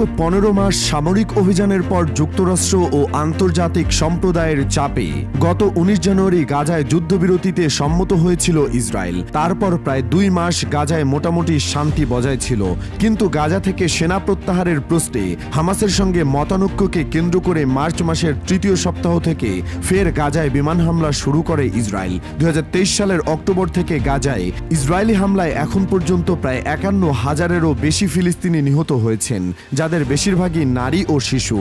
15 মাস সামরিক অভিযানের পর যুক্তরাষ্ট্র ও আন্তর্জাতিক সম্প্রদায়ের চাপে গত 19 জানুয়ারি গাজায় যুদ্ধবিরতিতে সম্মত হয়েছিল ইসরায়েল। তারপর প্রায় 2 মাস গাজায় মোটামুটি শান্তি বজায় ছিল, কিন্তু গাজা থেকে সেনা প্রত্যাহারের প্রশ্নে হামাসের সঙ্গে মতানৈক্যকে কেন্দ্র করে মার্চ মাসের 3য় সপ্তাহ থেকে ফের গাজায় বিমান হামলা শুরু করে ইসরায়েল। 2023 সালের অক্টোবর থেকে গাজায় ইসরায়েলি হামলায় এখন পর্যন্ত প্রায় 51,000-এরও বেশি ফিলিস্তিনি নিহত হয়েছেন, যাদের বেশিরভাগই নারী ও শিশু।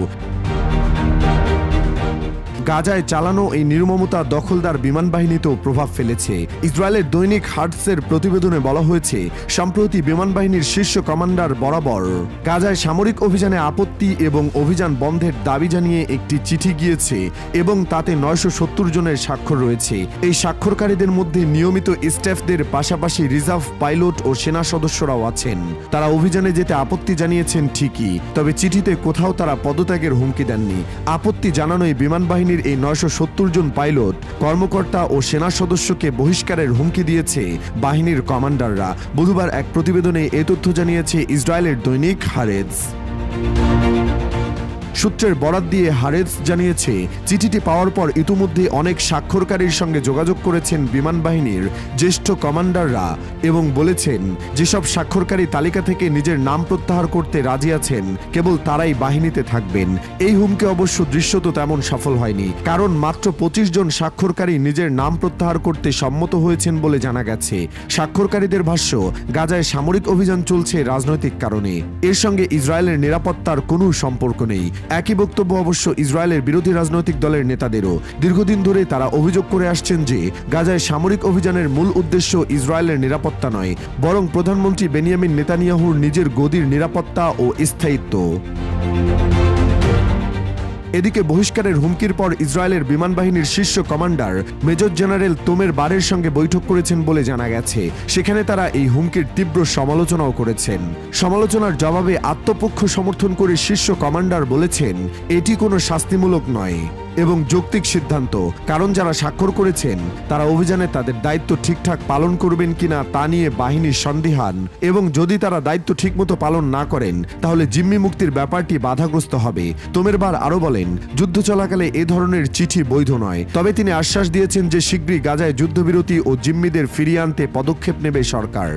গাজায় চালানো এই নির্মমতা দখলদার বিমান বাহিনীতেও প্রভাব ফেলেছে। ইসরায়েলের দৈনিক হার্টসের প্রতিবেদনে বলা হয়েছে, সম্প্রতি বিমান বাহিনীর শীর্ষ কমান্ডার বরাবর গাজায় সামরিক অভিযানে আপত্তি এবং অভিযান বন্ধের দাবি জানিয়ে একটি চিঠি গিয়েছে এবং তাতে 970 জনের স্বাক্ষর রয়েছে। এই স্বাক্ষরকারীদের মধ্যে নিয়মিত স্টাফদের পাশাপাশি রিজার্ভ পাইলট ও সেনা সদস্যরাও আছেন। তারা অভিযানে যেতে আপত্তি জানিয়েছেন ঠিকই, তবে চিঠিতে কোথাও তারা পদত্যাগের হুমকি দেননি। আপত্তি জানানোই বিমান বাহিনীর এই 970 জন পাইলট, কর্মকর্তা ও সেনা সদস্যকে বহিষ্কারের হুমকি দিয়েছে বাহিনীর কমান্ডাররা। বুধবার এক প্রতিবেদনে এ তথ্য জানিয়েছে ইসরায়েলের দৈনিক হারেটস। সূত্রের বরাত দিয়ে হারেটস জানিয়েছে, চিঠিটি পাওয়ার পর ইতিমধ্যে অনেক স্বাক্ষরকারীর সঙ্গে যোগাযোগ করেছেন বিমান বাহিনীর জ্যেষ্ঠ কমান্ডাররা এবং বলেছেন যেসব স্বাক্ষরকারী তালিকা থেকে নিজের নাম প্রত্যাহার করতে রাজি আছেন কেবল তারাই বাহিনীতে থাকবেন। এই হুমকি অবশ্য দৃশ্যত তেমন সফল হয়নি, কারণ মাত্র 25 জন স্বাক্ষরকারী নিজের নাম প্রত্যাহার করতে সম্মত হয়েছেন বলে জানা গেছে। স্বাক্ষরকারীদের ভাষ্য, গাজায় সামরিক অভিযান চলছে রাজনৈতিক কারণে, এর সঙ্গে ইসরায়েলের নিরাপত্তার কোনো সম্পর্ক নেই। একই বক্তব্য অবশ্য ইসরায়েলের বিরোধী রাজনৈতিক দলের নেতাদেরও। দীর্ঘদিন ধরে তারা অভিযোগ করে আসছেন যে গাজায় সামরিক অভিযানের মূল উদ্দেশ্য ইসরায়েলের নিরাপত্তা নয়, বরং প্রধানমন্ত্রী বেনিয়ামিন নেতানিয়াহুর নিজের গদির নিরাপত্তা ও স্থায়িত্ব। এদিকে বহিষ্কারের হুমকির পর ইসরায়েলের বিমান বাহিনীর শীর্ষ কমান্ডার মেজর জেনারেল তোমের বারের সঙ্গে বৈঠক করেছেন বলে জানা গেছে। সেখানে তারা এই হুমকির তীব্র সমালোচনাও করেছেন। সমালোচনার জবাবে আত্মপক্ষ সমর্থন করে শীর্ষ কমান্ডার বলেছেন, এটি কোনো শাস্তিমূলক নয় এবং যৌক্তিক সিদ্ধান্ত, কারণ যারা স্বাক্ষর করেছেন তারা অভিযানে তাদের দায়িত্ব ঠিকঠাক পালন করবেন কিনা তা নিয়ে বাহিনীর সন্দিহান, এবং যদি তারা দায়িত্ব ঠিকমতো পালন না করেন তাহলে জিম্মি মুক্তির ব্যাপারটি বাধাগ্রস্ত হবে। তোমের বার আরো বলেন, যুদ্ধ চলাকালে এ ধরনের চিঠি বৈধ নয়, তবে তিনি আশ্বাস দিয়েছেন যে শীঘ্রই গাজায় যুদ্ধবিরতি ও জিম্মিদের ফিরিয়ে আনতে পদক্ষেপ নেবে সরকার।